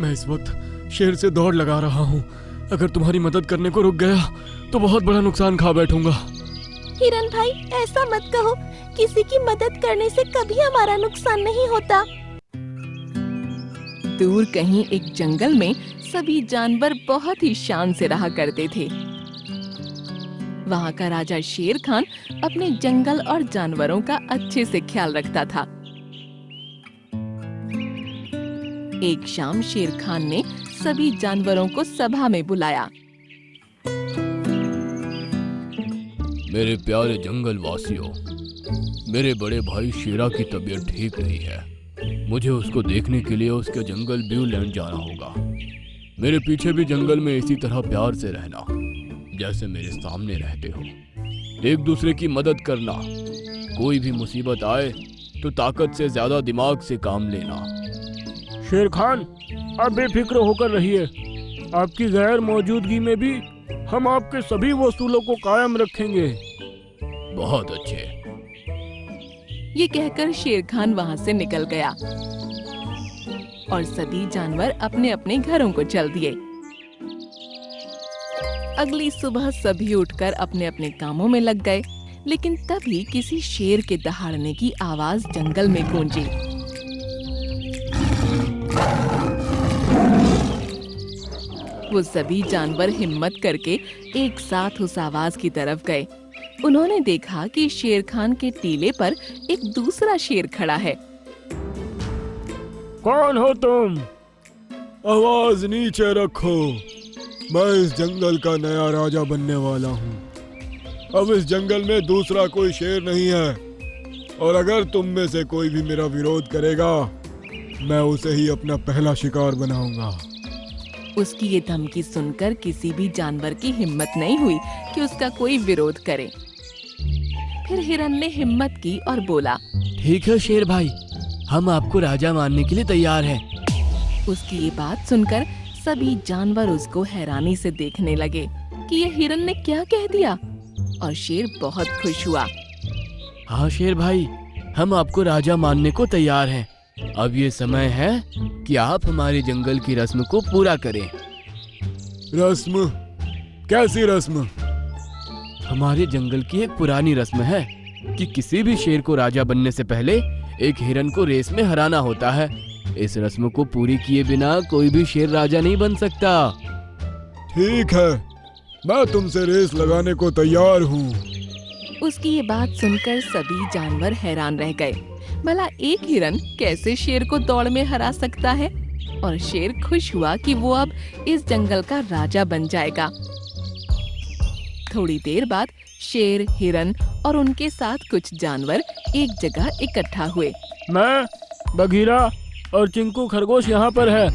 मैं इस वक्त शेर से दौड़ लगा रहा हूँ। अगर तुम्हारी मदद करने को रुक गया तो बहुत बड़ा नुकसान खा बैठूंगा। हिरन भाई, ऐसा मत कहो। किसी की मदद करने से कभी हमारा नुकसान नहीं होता। दूर कहीं एक जंगल में सभी जानवर बहुत ही शान से रहा करते थे। वहाँ का राजा शेर खान अपने जंगल और जानवरों का अच्छे से ख्याल रखता था। एक शाम शेर खान ने सभी जानवरों को सभा में बुलाया। मेरे प्यारे जंगल वासियों, मेरे बड़े भाई शेरा की तबीयत ठीक नहीं है। मुझे उसको देखने के लिए उसके जंगल ब्यू लैंड जाना होगा। मेरे पीछे भी जंगल में इसी तरह प्यार से रहना जैसे मेरे सामने रहते हो। एक दूसरे की मदद करना। कोई भी मुसीबत आए तो ताकत से ज्यादा दिमाग से काम लेना। शेर खान, आप बेफिक्र होकर रहिए। आपकी गैर मौजूदगी में भी हम आपके सभी वसूलों को कायम रखेंगे। बहुत अच्छे। ये कहकर शेर खान वहाँ से निकल गया और सभी जानवर अपने अपने घरों को चल दिए। अगली सुबह सभी उठकर अपने अपने कामों में लग गए, लेकिन तभी किसी शेर के दहाड़ने की आवाज जंगल में गूंजी। वो सभी जानवर हिम्मत करके एक साथ उस आवाज की तरफ गए। उन्होंने देखा कि शेर खान के टीले पर एक दूसरा शेर खड़ा है। कौन हो तुम? आवाज नीचे रखो। मैं इस जंगल का नया राजा बनने वाला हूँ। अब इस जंगल में दूसरा कोई शेर नहीं है, और अगर तुम में से कोई भी मेरा विरोध करेगा, मैं उसे ही अपना पहला शिकार बनाऊंगा। उसकी ये धमकी सुनकर किसी भी जानवर की हिम्मत नहीं हुई कि उसका कोई विरोध करे। फिर हिरन ने हिम्मत की और बोला, ठीक है शेर भाई, हम आपको राजा मानने के लिए तैयार हैं। उसकी ये बात सुनकर सभी जानवर उसको हैरानी से देखने लगे कि ये हिरन ने क्या कह दिया, और शेर बहुत खुश हुआ। हाँ शेर भाई, हम आपको राजा मानने को तैयार हैं। अब ये समय है कि आप हमारे जंगल की रस्म को पूरा करें। रस्म? कैसी रस्म? हमारे जंगल की एक पुरानी रस्म है कि किसी भी शेर को राजा बनने से पहले एक हिरन को रेस में हराना होता है। इस रस्म को पूरी किए बिना कोई भी शेर राजा नहीं बन सकता। ठीक है, मैं तुमसे रेस लगाने को तैयार हूँ। उसकी ये बात सुनकर सभी जानवर हैरान रह गए। भला एक हिरन कैसे शेर को दौड़ में हरा सकता है? और शेर खुश हुआ कि वो अब इस जंगल का राजा बन जाएगा। थोड़ी देर बाद शेर, हिरन और उनके साथ कुछ जानवर एक जगह इकट्ठा हुए। मैं, बघीरा और चिंकू खरगोश यहाँ पर है।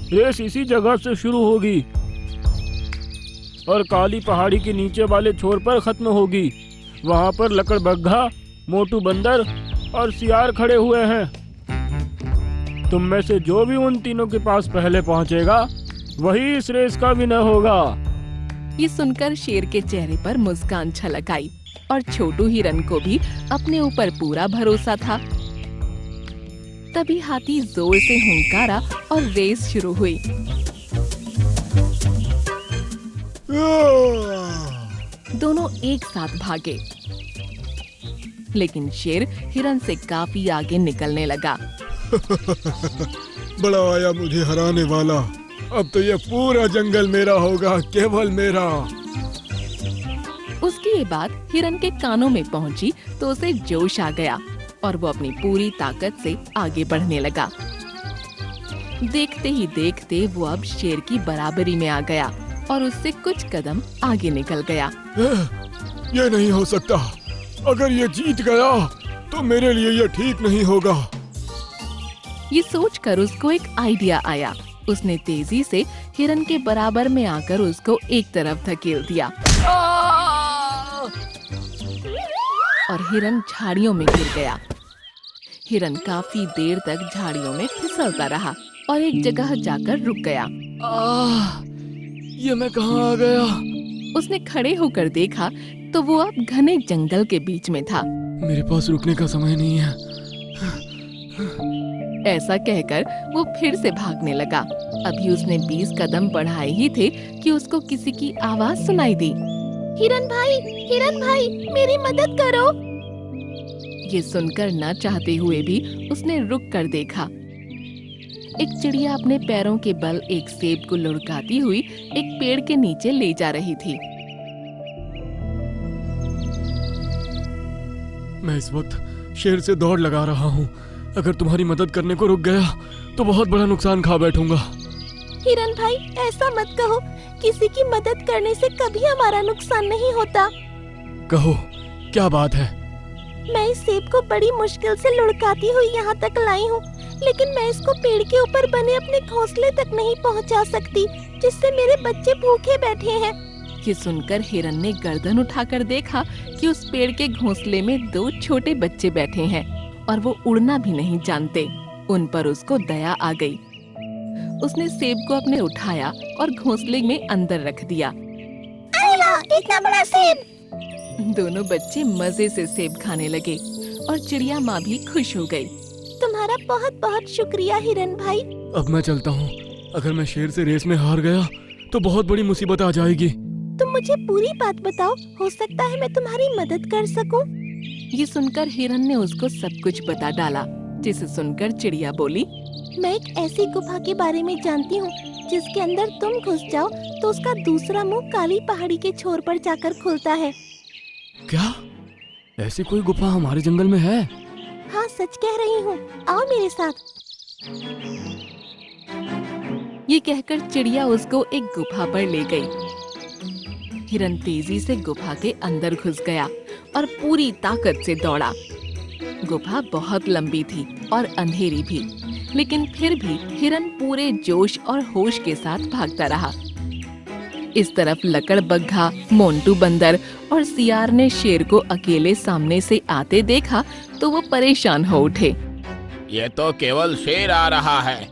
रेस इसी जगह से शुरू होगी और काली पहाड़ी के नीचे वाले छोर पर खत्म होगी। वहाँ पर लकड़बग्घा, मोटू बंदर और सियार खड़े हुए हैं। तुम में से जो भी उन तीनों के पास पहले पहुँचेगा, वही इस रेस का विनर होगा। ये सुनकर शेर के चेहरे पर मुस्कान छलक आई और छोटू हिरन को भी अपने ऊपर पूरा भरोसा था। तभी हाथी जोर से हुंकारा और रेस शुरू हुई। दोनों एक साथ भागे, लेकिन शेर हिरन से काफी आगे निकलने लगा। बड़ा आया मुझे हराने वाला। अब तो ये पूरा जंगल मेरा होगा, केवल मेरा। उसकी ये बात हिरन के कानों में पहुंची तो उसे जोश आ गया और वो अपनी पूरी ताकत से आगे बढ़ने लगा। देखते ही देखते वो अब शेर की बराबरी में आ गया और उससे कुछ कदम आगे निकल गया। ये नहीं हो सकता। अगर ये जीत गया तो मेरे लिए ये ठीक नहीं होगा। ये सोचकर उसको एक आइडिया आया। उसने तेजी से हिरन के बराबर में आकर उसको एक तरफ धकेल दिया और हिरन झाड़ियों में गिर गया। हिरन काफी देर तक झाड़ियों में फिसलता रहा और एक जगह जाकर रुक गया। ये मैं कहाँ आ गया? उसने खड़े होकर देखा तो वो अब घने जंगल के बीच में था। मेरे पास रुकने का समय नहीं है। ऐसा कहकर वो फिर से भागने लगा। अभी उसने 20 कदम बढ़ाए ही थे कि उसको किसी की आवाज सुनाई दी। हिरन भाई, मेरी मदद करो। ये सुनकर न चाहते हुए भी उसने रुक कर देखा। एक चिड़िया अपने पैरों के बल एक सेब को लुढ़काती हुई एक पेड़ के नीचे ले जा रही थी। मैं इस वक्त शेर से दौड़ लगा रहा हूँ। अगर तुम्हारी मदद करने को रुक गया तो बहुत बड़ा नुकसान खा बैठूंगा। हिरन भाई, ऐसा मत कहो। किसी की मदद करने से कभी हमारा नुकसान नहीं होता। कहो, क्या बात है? मैं इस सेब को बड़ी मुश्किल से लुढ़काती हुई यहाँ तक लाई हूँ, लेकिन मैं इसको पेड़ के ऊपर बने अपने घोंसले तक नहीं पहुँचा सकती, जिससे मेरे बच्चे भूखे बैठे हैं। ये सुनकर हिरन ने गर्दन उठाकर देखा कि उस पेड़ के घोंसले में 2 छोटे बच्चे बैठे हैं और वो उड़ना भी नहीं जानते। उन पर उसको दया आ गई। उसने सेब को अपने उठाया और घोंसले में अंदर रख दिया। इतना बड़ा सेब! दोनों बच्चे मजे से सेब खाने लगे और चिड़िया माँ भी खुश हो गई। तुम्हारा बहुत बहुत शुक्रिया हिरन भाई। अब मैं चलता हूँ। अगर मैं शेर से रेस में हार गया तो बहुत बड़ी मुसीबत आ जाएगी। तुम मुझे पूरी बात बताओ, हो सकता है मैं तुम्हारी मदद कर सकूं। ये सुनकर हिरन ने उसको सब कुछ बता डाला, जिसे सुनकर चिड़िया बोली, मैं एक ऐसी गुफा के बारे में जानती हूँ जिसके अंदर तुम घुस जाओ तो उसका दूसरा मुंह काली पहाड़ी के छोर पर जाकर खुलता है। क्या ऐसी कोई गुफा हमारे जंगल में है? हाँ, सच कह रही हूँ। आओ मेरे साथ। ये कहकर चिड़िया उसको एक गुफा पर ले गई। हिरन तेजी से गुफा के अंदर घुस गया और पूरी ताकत से दौड़ा। गुफा बहुत लंबी थी और अंधेरी भी, लेकिन फिर भी हिरन पूरे जोश और होश के साथ भागता रहा। इस तरफ लकड़बग्घा, मोंटू बंदर और सियार ने शेर को अकेले सामने से आते देखा तो वो परेशान हो उठे। ये तो केवल शेर आ रहा है,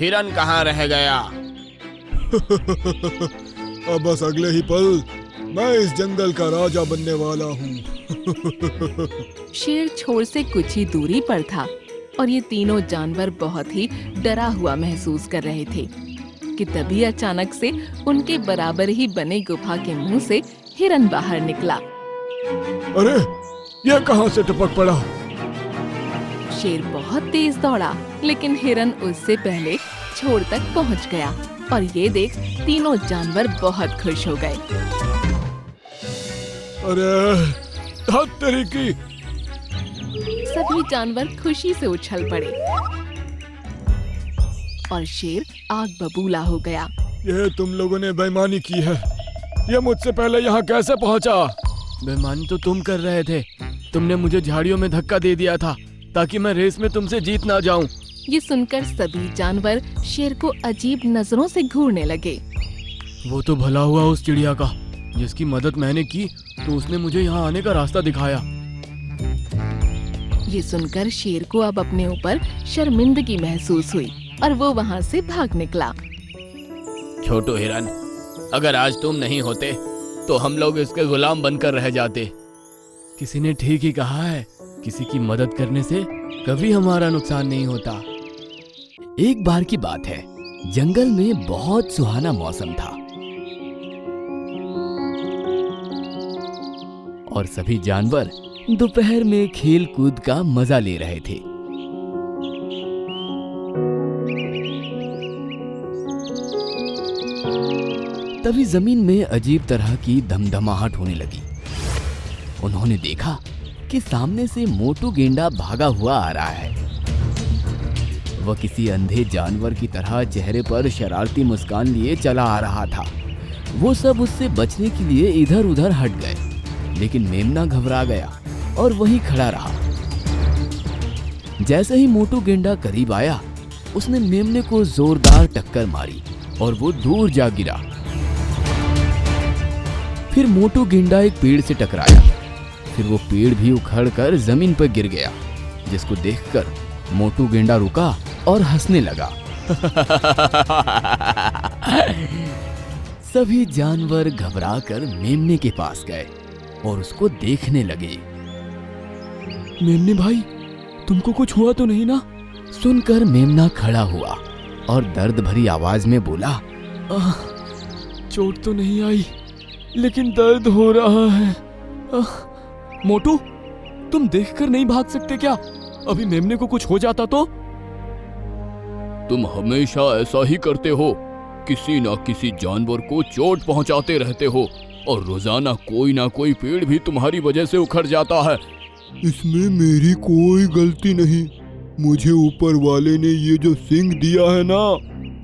हिरन कहाँ रह गया? अब बस अगले ही पल मैं इस जंगल का राजा बनने वाला हूँ। शेर छोर से कुछ ही दूरी पर था और ये तीनों जानवर बहुत ही डरा हुआ महसूस कर रहे थे कि तभी अचानक से उनके बराबर ही बने गुफा के मुंह से हिरन बाहर निकला। अरे, ये कहाँ से टपक पड़ा? शेर बहुत तेज दौड़ा, लेकिन हिरन उससे पहले छोर तक पहुंच गया और ये देख तीनों जानवर बहुत खुश हो गए। अरे, हद तेरी की! सभी जानवर खुशी से उछल पड़े और शेर आग बबूला हो गया। ये तुम लोगों ने बेईमानी की है। ये मुझसे पहले यहाँ कैसे पहुँचा? बेईमानी तो तुम कर रहे थे। तुमने मुझे झाड़ियों में धक्का दे दिया था ताकि मैं रेस में तुमसे जीत ना जाऊं। ये सुनकर सभी जानवर शेर को अजीब नजरों से घूरने लगे। वो तो भला हुआ उस चिड़िया का, जिसकी मदद मैंने की तो उसने मुझे यहाँ आने का रास्ता दिखाया। ये सुनकर शेर को अब अपने ऊपर शर्मिंदगी महसूस हुई और वो वहाँ से भाग निकला। छोटू हिरन, अगर आज तुम नहीं होते तो हम लोग इसके गुलाम बनकर रह जाते। किसी ने ठीक ही कहा है, किसी की मदद करने से कभी हमारा नुकसान नहीं होता। एक बार की बात है, जंगल में बहुत सुहाना मौसम था और सभी जानवर दोपहर में खेल कूद का मजा ले रहे थे। तभी जमीन में अजीब तरह की धमधमाहट होने लगी। उन्होंने देखा कि सामने से मोटू गेंडा भागा हुआ आ रहा है। वह किसी अंधे जानवर की तरह चेहरे पर शरारती मुस्कान लिए चला आ रहा था। वो सब उससे बचने के लिए इधर उधर हट गए, लेकिन मेमना घबरा गया और वहीं खड़ा रहा। जैसे ही मोटू गेंडा करीब आया, उसने मेमने को जोरदार टक्कर मारी और वो दूर जा गिरा। फिर मोटू गेंडा एक पेड़ से टकराया। फिर वो पेड़ भी उखड़कर जमीन पर गिर गया, जिसको देखकर मोटू गेंडा रुका और हंसने लगा। सभी जानवर घबराकर मेमने के पास गए और उसको देखने लगे। मेमने भाई, तुमको कुछ हुआ तो नहीं ना? सुनकर मेमना खड़ा हुआ और दर्द भरी आवाज में बोला, चोट तो नहीं आई, लेकिन दर्द हो रहा है। मोटू, तुम देखकर नहीं भाग सकते क्या? अभी मेमने को कुछ हो जाता तो? तुम हमेशा ऐसा ही करते हो, किसी ना किसी जानवर को चोट पहुंचाते रहते हो और रोजाना कोई ना कोई पेड़ भी तुम्हारी वजह से उखड़ जाता है। इसमें मेरी कोई गलती नहीं। मुझे ऊपर वाले ने ये जो सींग दिया है ना,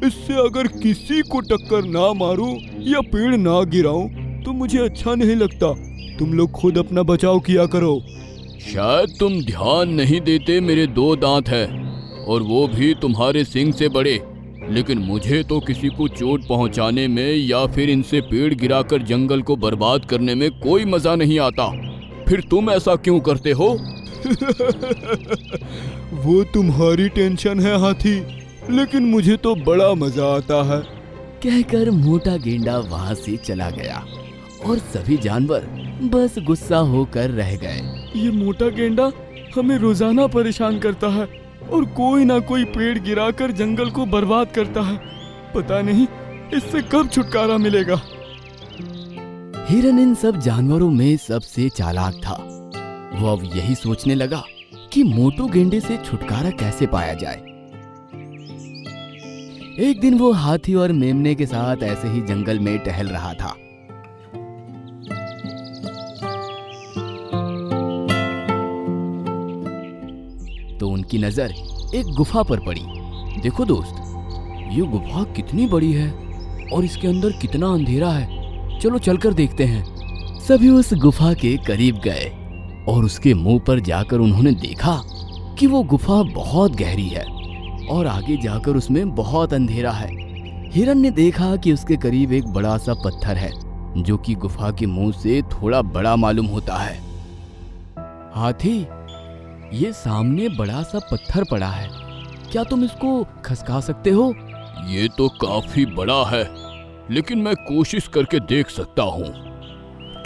इससे अगर किसी को टक्कर ना मारूं या पेड़ ना गिराऊं तो मुझे अच्छा नहीं लगता। तुम लोग खुद अपना बचाव किया करो। शायद तुम ध्यान नहीं देते, मेरे 2 दांत हैं और वो भी तुम्हारे सींग से बड़े, लेकिन मुझे तो किसी को चोट पहुंचाने में या फिर इनसे पेड़ गिराकर जंगल को बर्बाद करने में कोई मजा नहीं आता। फिर तुम ऐसा क्यों करते हो? वो तुम्हारी टेंशन है हाथी, लेकिन मुझे तो बड़ा मजा आता है। कहकर मोटा गेंडा वहां से चला गया और सभी जानवर बस गुस्सा होकर रह गए। ये मोटा गेंडा हमें रोजाना परेशान करता है और कोई ना कोई पेड़ गिराकर जंगल को बर्बाद करता है। पता नहीं इससे कब छुटकारा मिलेगा। हिरन इन सब जानवरों में सबसे चालाक था। वो अब यही सोचने लगा कि मोटू गेंडे से छुटकारा कैसे पाया जाए। एक दिन वो हाथी और मेमने के साथ ऐसे ही जंगल में टहल रहा था। तो उनकी नजर एक गुफा पर पड़ी। देखो दोस्त, ये गुफा कितनी बड़ी है और इसके अंदर कितना अंधेरा है। चलो चलकर देखते हैं। सभी उस गुफा के करीब गए और उसके मुंह पर जाकर उन्होंने देखा कि वो गुफा बहुत गहरी है और आगे जाकर उसमें बहुत अंधेरा है। हिरन ने देखा कि उसके करीब एक बड़ा सा पत्थर है जो कि गुफा के मुंह से थोड़ा बड़ा मालूम होता है। हाथी, ये सामने बड़ा सा पत्थर पड़ा है, क्या तुम इसको खसका सकते हो? ये तो काफी बड़ा है, लेकिन मैं कोशिश करके देख सकता हूँ।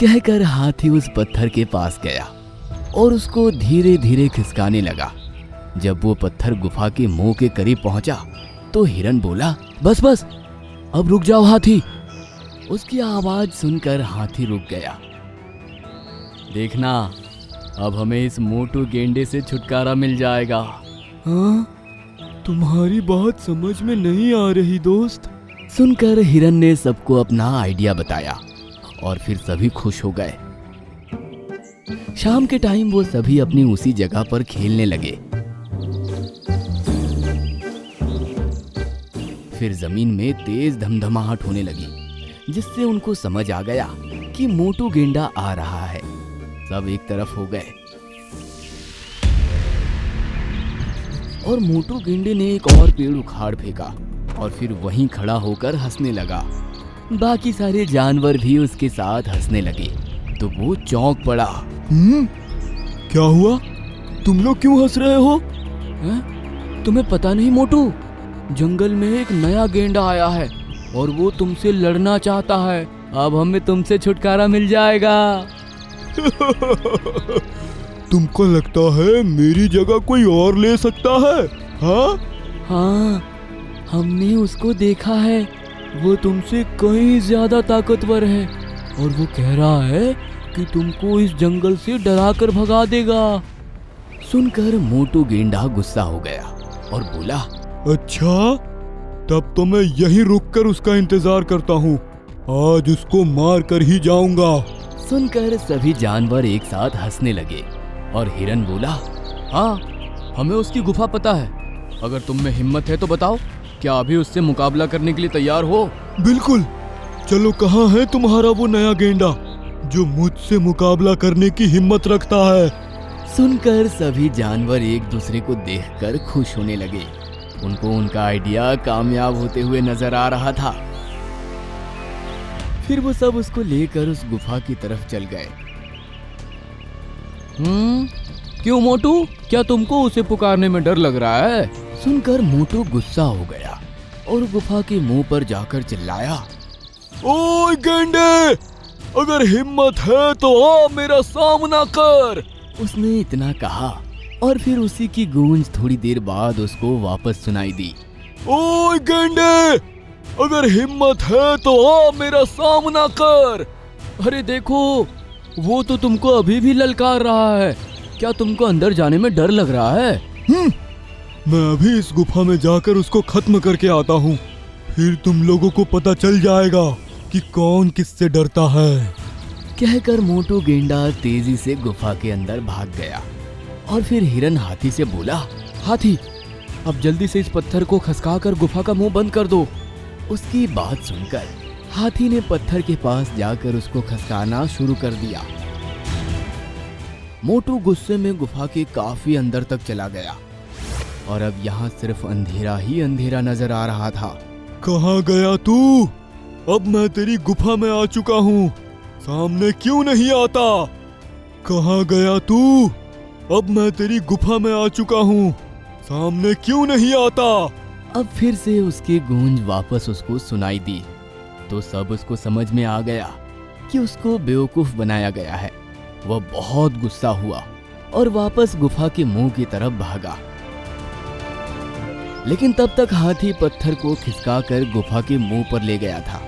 कहकर हाथी उस पत्थर के पास गया और उसको धीरे धीरे खिसकाने लगा। जब वो पत्थर गुफा के मुंह के करीब पहुंचा तो हिरन बोला, बस बस, अब रुक जाओ हाथी। उसकी आवाज सुनकर हाथी रुक गया। देखना, अब हमें इस मोटू गेंडे से छुटकारा मिल जाएगा। हाँ, तुम्हारी बात समझ में नहीं आ रही दोस्त। सुनकर हिरन ने सबको अपना आइडिया बताया और फिर सभी खुश हो गए। शाम के टाइम वो सभी अपनी उसी जगह पर खेलने लगे। फिर जमीन में तेज धमधमाहट होने लगी, जिससे उनको समझ आ गया कि मोटू गेंडा आ रहा है। सब एक तरफ हो गए और मोटू गेंडे ने एक और पेड़ उखाड़ फेंका और फिर वहीं खड़ा होकर हंसने लगा। बाकी सारे जानवर भी उसके साथ हंसने लगे तो वो चौंक पड़ा। क्या हुआ? तुम लोग क्यों हंस रहे हो? तुम्हें पता नहीं मोटू, जंगल में एक नया गेंडा आया है और वो तुमसे लड़ना चाहता है। अब हमें तुमसे छुटकारा मिल जाएगा। तुमको लगता है मेरी जगह कोई और ले सकता है? हाँ, हमने उसको देखा है। वो तुमसे कहीं ज्यादा ताकतवर है और वो कह रहा है कि तुमको इस जंगल से डरा कर भगा देगा। सुनकर मोटू गेंडा गुस्सा हो गया और बोला, अच्छा, तब तो मैं यहीं रुककर उसका इंतजार करता हूँ। आज उसको मार कर ही जाऊंगा। सुनकर सभी जानवर एक साथ हंसने लगे और हिरन बोला, हाँ, हमें उसकी गुफा पता है। अगर तुम में हिम्मत है तो बताओ, क्या अभी उससे मुकाबला करने के लिए तैयार हो? बिल्कुल। चलो, कहाँ है तुम्हारा वो नया गेंडा जो मुझसे मुकाबला करने की हिम्मत रखता है? सुनकर सभी जानवर एक दूसरे को देखकर खुश होने लगे। उनको उनका आइडिया कामयाब होते हुए नजर आ रहा था। फिर वो सब उसको लेकर उस गुफा की तरफ चल गए। क्यों मोटू, क्या तुमको उसे पुकारने में डर लग रहा है? सुनकर मोटू गुस्सा हो गया और गुफा के मुंह पर जाकर चिल्लाया, ओए गेंडे, अगर हिम्मत है तो आ मेरा सामना कर। उसने इतना कहा और फिर उसी की गूंज थोड़ी देर बाद उसको वापस सुनाई दी। ओए गेंडे, अगर हिम्मत है तो आ मेरा सामना कर। अरे देखो, वो तो तुमको अभी भी ललकार रहा है। क्या तुमको अंदर जाने में डर लग रहा है? मैं अभी इस गुफा में जाकर उसको खत्म करके आता हूँ, फिर तुम लोगों को पता चल जाएगा कि कौन किससे डरता है। कहकर मोटू गेंडा तेजी से गुफा के अंदर भाग गया और फिर हिरन हाथी से बोला, हाथी, अब जल्दी से इस पत्थर को खसकाकर गुफा का मुंह बंद कर दो। उसकी बात सुनकर हाथी ने पत्थर के पास जाकर उसको खसकाना शुरू कर दिया। मोटू गुस्से में गुफा के काफी अंदर तक चला गया और अब यहाँ सिर्फ अंधेरा ही अंधेरा नजर आ रहा था। कहाँ गया तू? अब मैं तेरी गुफा में आ चुका हूँ, सामने क्यों नहीं आता? कहाँ गया तू? अब मैं तेरी गुफा में आ चुका हूँ, सामने क्यों नहीं आता? अब फिर से उसकी गूंज वापस उसको सुनाई दी तो सब उसको समझ में आ गया कि उसको बेवकूफ बनाया गया है। वह बहुत गुस्सा हुआ और वापस गुफा के मुंह की तरफ भागा। लेकिन तब तक हाथी पत्थर को खिसकाकर गुफा के मुंह पर ले गया था।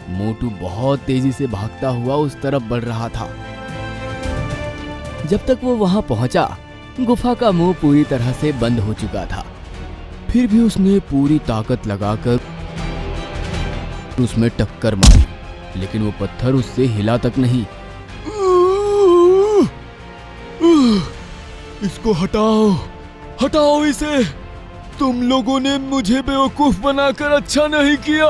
मोटू बहुत तेजी से भागता हुआ उस तरफ बढ़ रहा था। जब तक वो वहां पहुंचा, गुफा का मुंह पूरी तरह से बंद हो चुका था। फिर भी उसने पूरी ताकत लगाकर उसमें टक्कर मारी, लेकिन वो पत्थर उससे हिला तक नहीं। इसको हटाओ, हटाओ इसे। तुम लोगों ने मुझे बेवकूफ बनाकर अच्छा नहीं किया।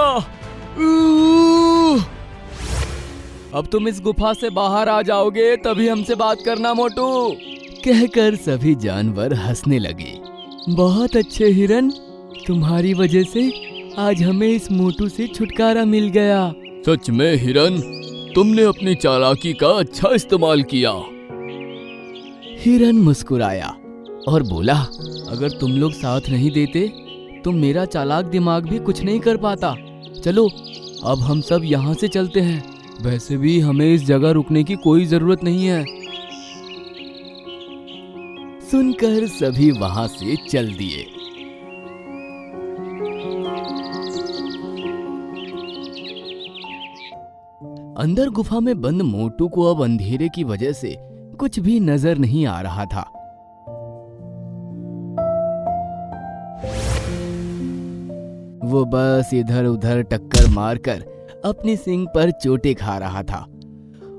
अब तुम इस गुफा से बाहर आ जाओगे तभी हमसे बात करना मोटू। कहकर सभी जानवर हंसने लगे। बहुत अच्छे हिरन, तुम्हारी वजह से आज हमें इस मोटू से छुटकारा मिल गया। सच में हिरन, तुमने अपनी चालाकी का अच्छा इस्तेमाल किया। हिरन मुस्कुराया और बोला, अगर तुम लोग साथ नहीं देते तो मेरा चालाक दिमाग भी कुछ नहीं कर पाता। चलो अब हम सब यहाँ से चलते हैं। वैसे भी हमें इस जगह रुकने की कोई जरूरत नहीं है। सुनकर सभी वहां से चल दिए। अंदर गुफा में बंद मोटू को अब अंधेरे की वजह से कुछ भी नजर नहीं आ रहा था। वो बस इधर उधर टक्कर मारकर अपनी सींग पर चोटें खा रहा था।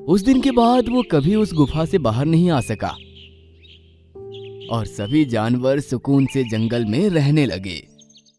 उस दिन के बाद वो कभी उस गुफा से बाहर नहीं आ सका और सभी जानवर सुकून से जंगल में रहने लगे।